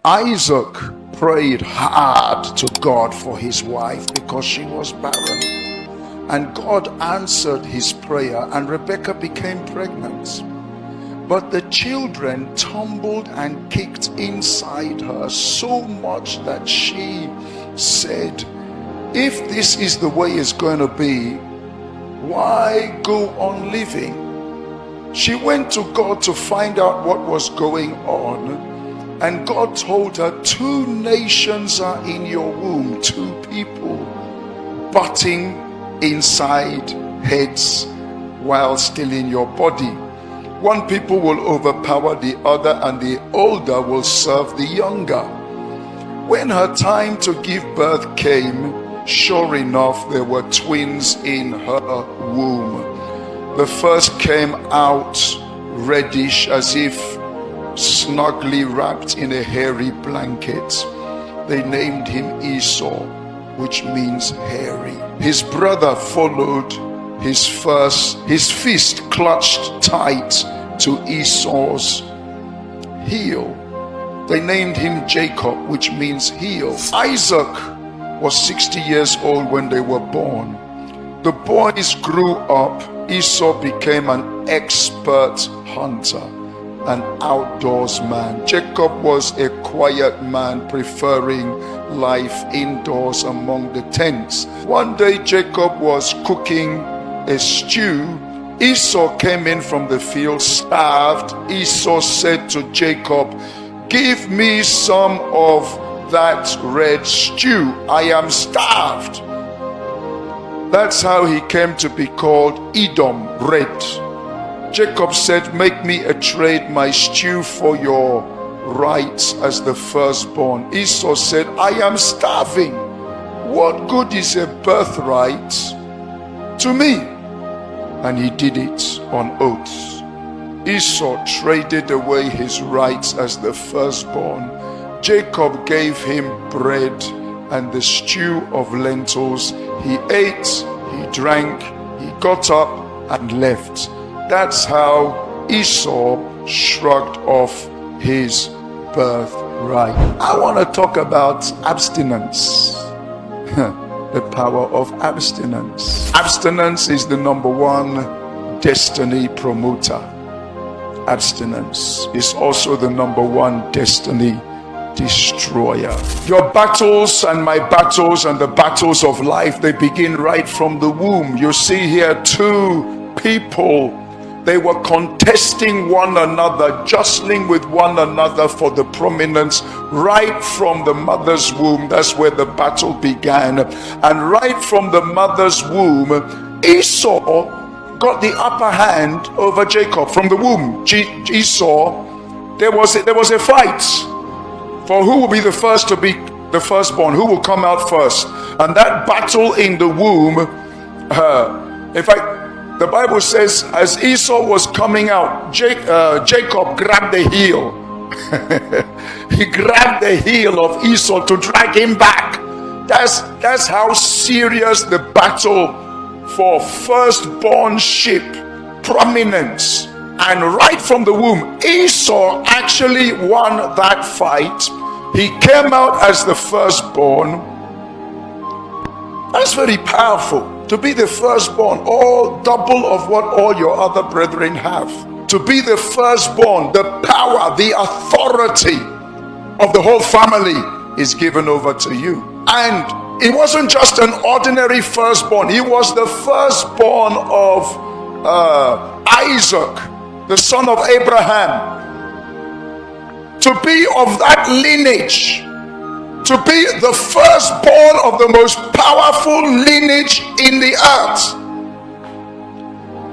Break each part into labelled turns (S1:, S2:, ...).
S1: Isaac prayed hard to God for his wife because she was barren. And God answered his prayer, and Rebekah became pregnant. But the children tumbled and kicked inside her so much that she said, if this is the way it's going to be, why go on living? She went to God to find out what was going on. And God told her, 2 nations are in your womb, 2 people butting inside heads while still in your body. 1 people will overpower the other, and the older will serve the younger. When her time to give birth came, sure enough, there were twins in her womb. The first came out reddish, as if snugly wrapped in a hairy blanket. They named him Esau, which means hairy. His brother followed, his fist clutched tight to Esau's heel. They named him Jacob, which means heel. Isaac was 60 years old when they were born. The boys grew up. Esau became an expert hunter, an outdoors man. Jacob was a quiet man, preferring life indoors among the tents. One day Jacob was cooking a stew. Esau came in from the field starved. Esau said to Jacob, give me some of that red stew. I am starved. That's how he came to be called Edom, red. Jacob said, make me a trade, my stew for your rights as the firstborn. Esau said, I am starving. What good is a birthright to me? And he did it on oath. Esau traded away his rights as the firstborn. Jacob gave him bread and the stew of lentils. He ate, he drank, he got up and left. That's how Esau shrugged off his birthright. I want to talk about abstinence. The power of abstinence. Abstinence is the #1 destiny promoter. Abstinence is also the #1 destiny destroyer. Your battles and my battles and the battles of life, they begin right from the womb. You see here 2 people. They were contesting one another, jostling with one another for the prominence right from the mother's womb. That's where the battle began. And right from the mother's womb, Esau got the upper hand over Jacob. From the womb, Esau, there was a fight for who will be the first to be the firstborn, who will come out first. And that battle in the womb, in fact, the Bible says, as Esau was coming out, Jacob grabbed the heel. He grabbed the heel of Esau to drag him back. That's how serious the battle for firstbornship, prominence. And right from the womb, Esau actually won that fight. He came out as the firstborn. That's very powerful. To be the firstborn, all double of what all your other brethren have. To be the firstborn, the power, the authority of the whole family is given over to you. And it wasn't just an ordinary firstborn. He was the firstborn of Isaac, the son of Abraham. To be of that lineage, to be the firstborn of the most powerful lineage in the earth.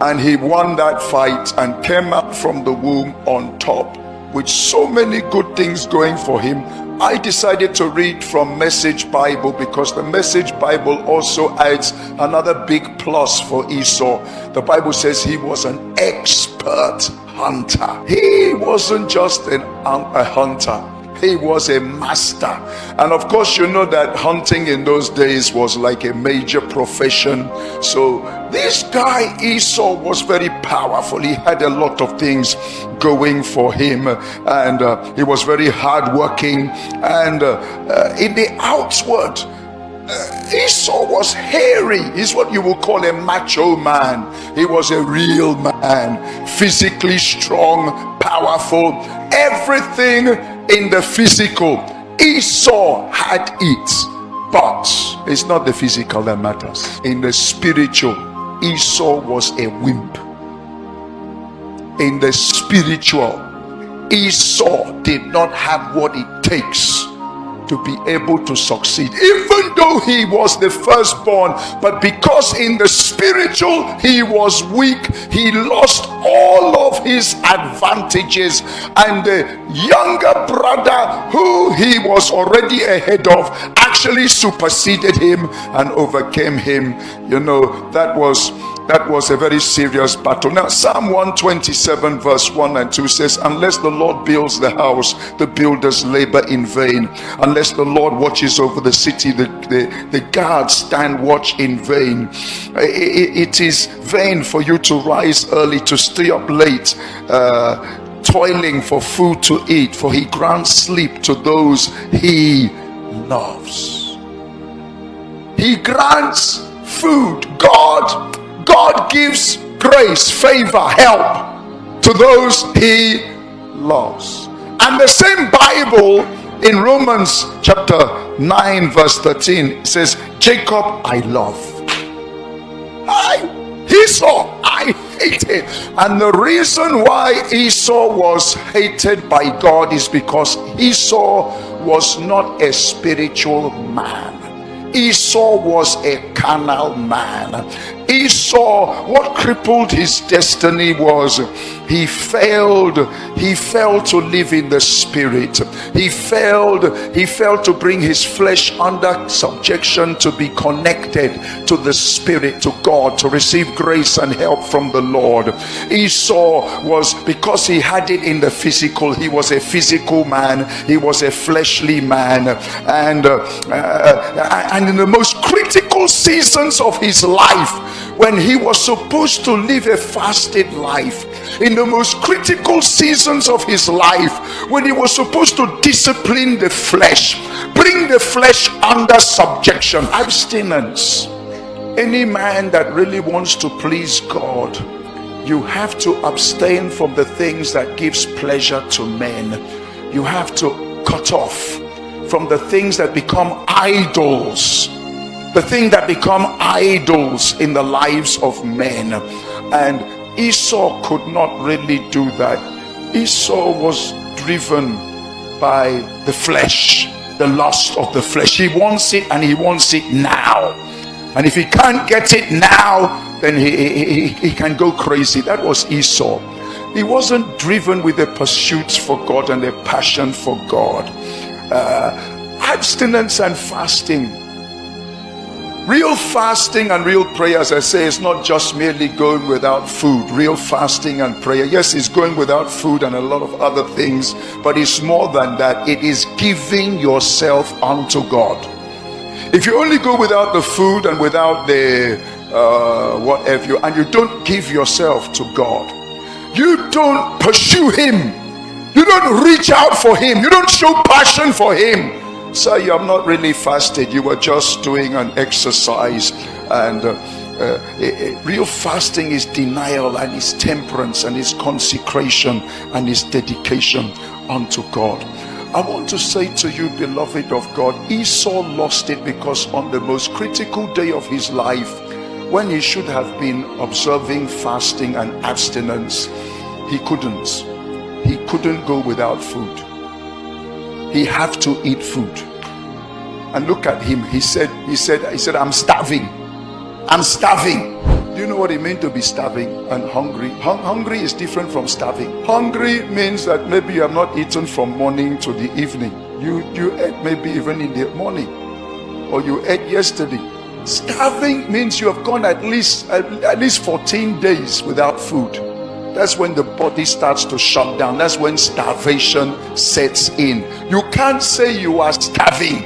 S1: And he won that fight and came out from the womb on top with so many good things going for him. I decided to read from Message Bible because the Message Bible also adds another big plus for Esau. The Bible says he was an expert hunter. He wasn't just a hunter. He was a master. And of course, you know that hunting in those days was like a major profession. So this guy Esau was very powerful. He had a lot of things going for him, and he was very hardworking. And in the outward, Esau was hairy. He's what you would call a macho man. He was a real man, physically strong, powerful, everything in the physical. Esau had it, but it's not the physical that matters. In the spiritual, Esau was a wimp. In the spiritual, Esau did not have what it takes to be able to succeed, even though he was the firstborn. But because in the spiritual he was weak, he lost all of his advantages, and the younger brother, who he was already ahead of, actually superseded him and overcame him. You know, that was a very serious battle. Now Psalm 127 verse 1 and 2 says, unless the Lord builds the house, the builders labor in vain. Unless the Lord watches over the city, the guards stand watch in vain. It is vain for you to rise early, to stay up late, toiling for food to eat, for he grants sleep to those he loves. He grants food. God gives grace, favor, help to those he loves. And the same Bible in Romans chapter 9 verse 13 says, Jacob I love, Esau I hated. And the reason why Esau was hated by God is because Esau was not a spiritual man. Esau was a carnal man. Esau, what crippled his destiny was he failed to live in the spirit. He failed to bring his flesh under subjection, to be connected to the spirit, to God, to receive grace and help from the Lord. Esau was, because he had it in the physical, he was a physical man, he was a fleshly man, and in the most critical seasons of his life, when he was supposed to live a fasted life, in the most critical seasons of his life, when he was supposed to discipline the flesh, bring the flesh under subjection, abstinence. Any man that really wants to please God, you have to abstain from the things that gives pleasure to men. You have to cut off from the things that become idols, the things that become idols in the lives of men. And Esau could not really do that. Esau was driven by the flesh, the lust of the flesh. He wants it, and he wants it now. And if he can't get it now, then he can go crazy. That was Esau. He wasn't driven with a pursuit for God and a passion for God. Abstinence and fasting. Real fasting and real prayer, as I say, is not just merely going without food. Real fasting and prayer, yes, it's going without food and a lot of other things, but it's more than that. It is giving yourself unto God. If you only go without the food and without the whatever, and you don't give yourself to God, you don't pursue him, you don't reach out for him, you don't show passion for him, so you have not really fasted. You were just doing an exercise. And real fasting is denial, and is temperance, and is consecration, and is dedication unto God. I want to say to you, beloved of God, Esau lost it because on the most critical day of his life, when he should have been observing fasting and abstinence, he couldn't go without food. He had to eat food. And look at him. He said, I'm starving. I'm starving. Do you know what it means to be starving and hungry? Hungry is different from starving. Hungry means that maybe you have not eaten from morning to the evening. You ate maybe even in the morning, or you ate yesterday. Starving means you have gone at least 14 days without food. That's when the body starts to shut down. That's when starvation sets in. You can't say you are starving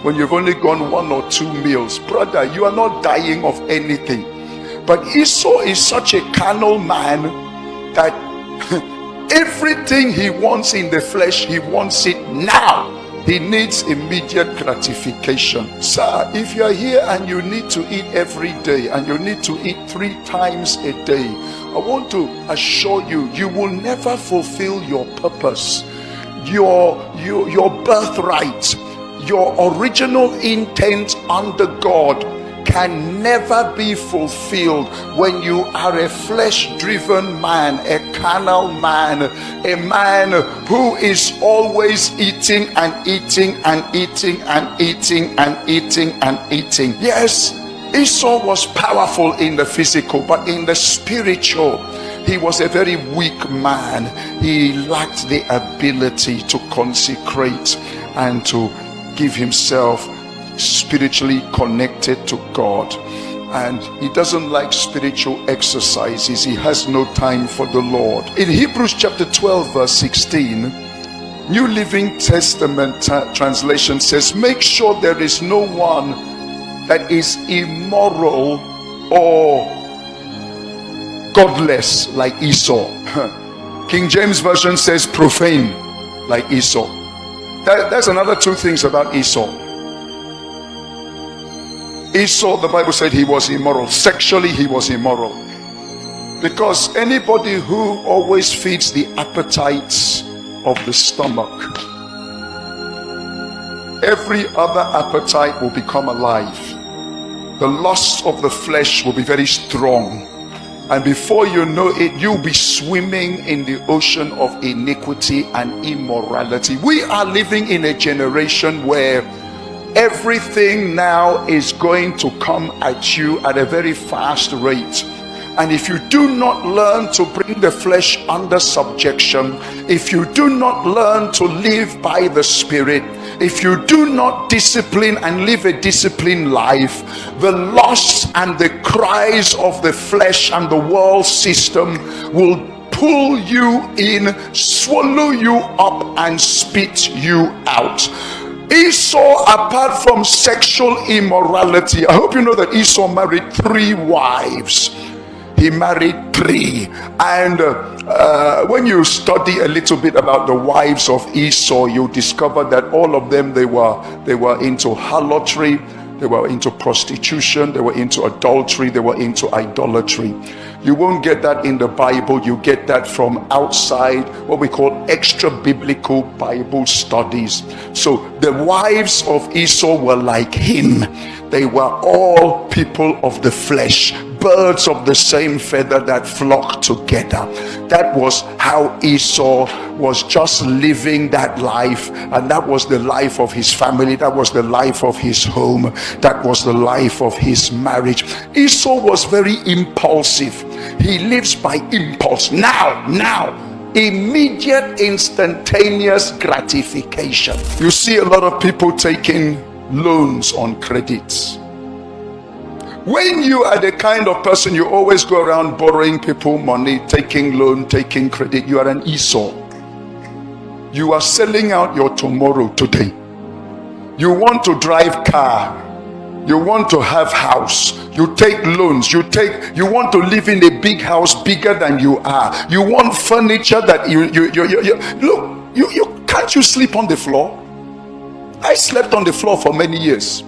S1: when you've only gone 1 or 2 meals. Brother, you are not dying of anything. But Esau is such a carnal man that everything he wants in the flesh, he wants it now. He needs immediate gratification. Sir, if you are here and you need to eat every day and you need to eat 3 times a day, I want to assure you, you will never fulfill your purpose, your birthright, your original intent under God can never be fulfilled when you are a flesh-driven man, a carnal man, a man who is always eating and eating and eating and eating and eating and eating. Yes, Esau was powerful in the physical, but in the spiritual, he was a very weak man. He lacked the ability to consecrate and to give himself spiritually connected to God. And he doesn't like spiritual exercises. He has no time for the Lord. In Hebrews chapter 12 verse 16, New Living Testament translation says, make sure there is no one that is immoral or godless like Esau. King James Version says profane like Esau. That's another 2 things about Esau. Esau, the Bible said he was immoral. Sexually, he was immoral. Because anybody who always feeds the appetites of the stomach, every other appetite will become alive. The lust of the flesh will be very strong. And before you know it, you'll be swimming in the ocean of iniquity and immorality. We are living in a generation where everything now is going to come at you at a very fast rate. And if you do not learn to bring the flesh under subjection, if you do not learn to live by the Spirit, if you do not discipline and live a disciplined life, the lusts and the cries of the flesh and the world system will pull you in, swallow you up, and spit you out. Esau, apart from sexual immorality, I hope you know that Esau married 3 wives. He married 3. And when you study a little bit about the wives of Esau, you discover that all of them, they were into harlotry, they were into prostitution, they were into adultery, they were into idolatry. You won't get that in the Bible. You get that from outside, what we call extra biblical Bible studies. So the wives of Esau were like him. They were all people of the flesh, birds of the same feather that flock together. That was how Esau was just living that life, and that was the life of his family, that was the life of his home, that was the life of his marriage. Esau was very impulsive. He lives by impulse. Now, immediate, instantaneous gratification. You see a lot of people taking loans on credits. When you are the kind of person you always go around borrowing people money, taking loan, taking credit, you are an Esau. You are selling out your tomorrow today. You want to drive car, you want to have house, you take loans, you want to live in a big house bigger than you are. You want furniture that you look, you can't you sleep on the floor? I slept on the floor for many years.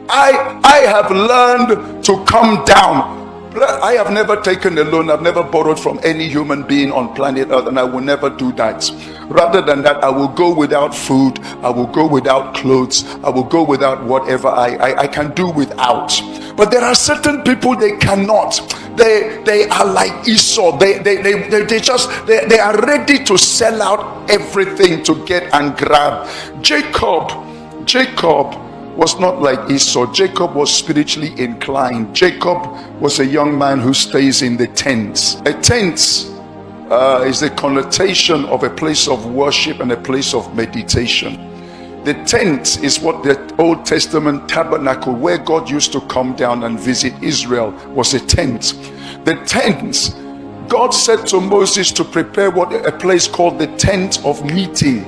S1: I have learned to come down. I have never taken a loan. I've never borrowed from any human being on planet Earth, and I will never do that. Rather than that, I will go without food. I will go without clothes. I will go without whatever I can do without. But there are certain people, they cannot. They are like Esau. They are ready to sell out everything to get and grab. Jacob was not like Esau. Jacob was spiritually inclined. Jacob was a young man who stays in the tents. A tent is the connotation of a place of worship and a place of meditation. The tent is what the Old Testament tabernacle, where God used to come down and visit Israel, was a tent. The tent, God said to Moses to prepare a place called the tent of meeting,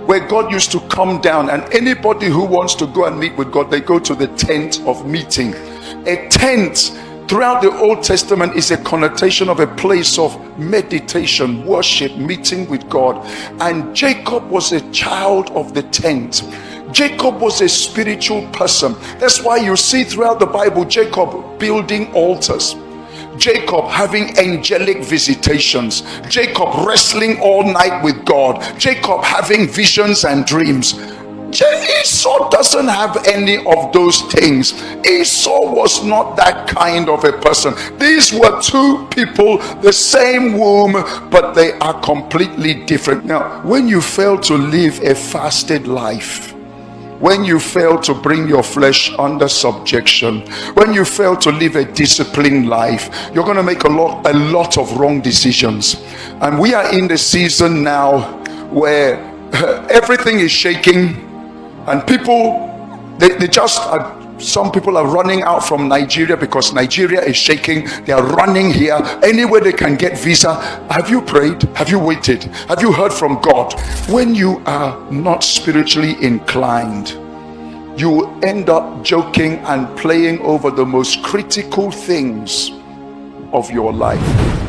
S1: where God used to come down, and anybody who wants to go and meet with God, they go to the tent of meeting. A tent throughout the Old Testament is a connotation of a place of meditation, worship, meeting with God. And Jacob was a child of the tent. Jacob was a spiritual person. That's why you see throughout the Bible Jacob building altars, Jacob having angelic visitations, Jacob wrestling all night with God, Jacob having visions and dreams. Esau doesn't have any of those things. Esau was not that kind of a person. These were two people, the same womb, but they are completely different. Now, when you fail to live a fasted life, when you fail to bring your flesh under subjection, when you fail to live a disciplined life, you're going to make a lot of wrong decisions. And we are in the season now where everything is shaking, and people, they just some people are running out from Nigeria because Nigeria is shaking. They are running here anywhere they can get visa. Have you prayed? Have you waited? Have you heard from God? When you are not spiritually inclined, you will end up joking and playing over the most critical things of your life.